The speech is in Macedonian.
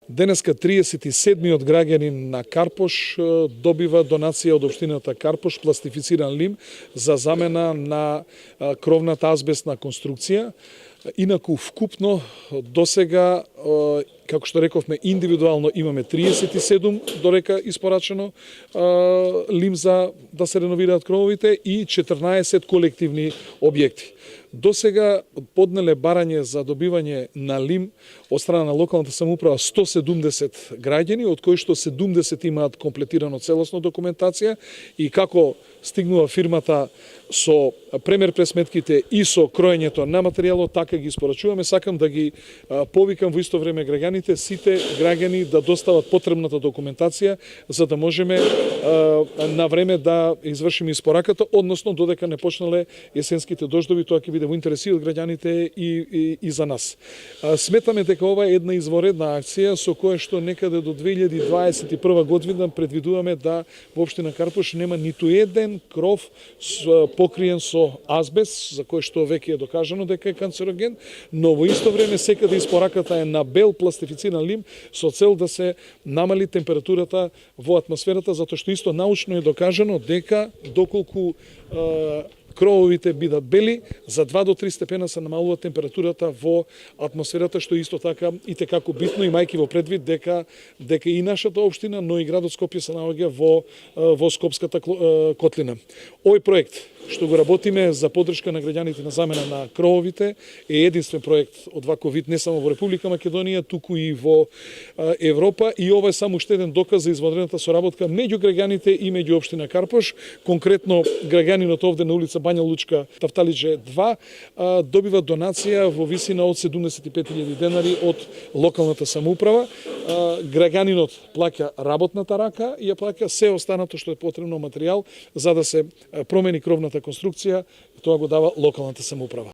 Денеска 37-миот граѓанин на Карпош добива донација од општината Карпош пластифициран лим за замена на кровната азбестна конструкција. Инаку вкупно досега, како што рековме, индивидуално имаме 37 дорека испорачено лим за да се реновираат крововите и 14 колективни објекти. Досега поднеле барање за добивање на лим од страна на локалната самоуправа 170 граѓани, од кои што 70 имаат комплетирано целосно документација, и како стигнува фирмата со премер пресметките и со кроењето на материјалот, така ги испорачуваме. Сакам да ги повикам во исто време граѓаните, сите граѓани да достават потребната документација за да можеме на време да извршиме испораката, односно додека не почнале есенските дождови, тоа ќе биде во интереси од граѓаните и за нас. Сметаме дека ова е една изворедна акција со која што некаде до 2021 година предвидуваме да во општина Карпош нема ниту еден кров покриен со азбест, за кој што веќе е докажано дека е канцероген, но во исто време секаде испораката е на бел пластифициран лим со цел да се намали температурата во атмосферата, затоа што исто научно е докажано дека доколку крововите бидат бели, за 2 до 3 степена се намалува температурата во атмосферата, што исто така и текако битно, имајќи во предвид дека и нашата општина, но и градот Скопје се наоѓа во Скопската котлина. Овој проект што го работиме за поддршка на граѓаните на замена на крововите е единствен проект од ваков вид не само во Република Македонија, туку и во Европа, и ова е само уште еден доказ за извонредната соработка меѓу граѓаните и меѓу општина Карпош. Конкретно граѓанинот овде на улица Бања Лучка, Тафталиџе 2, добива донација во висина од 75.000 денари од локалната самоуправа. Граѓанинот плаќа работната рака и ја плаќа се останато што е потребно материјал за да се промени кровната конструкција, тоа го дава локалната самоуправа.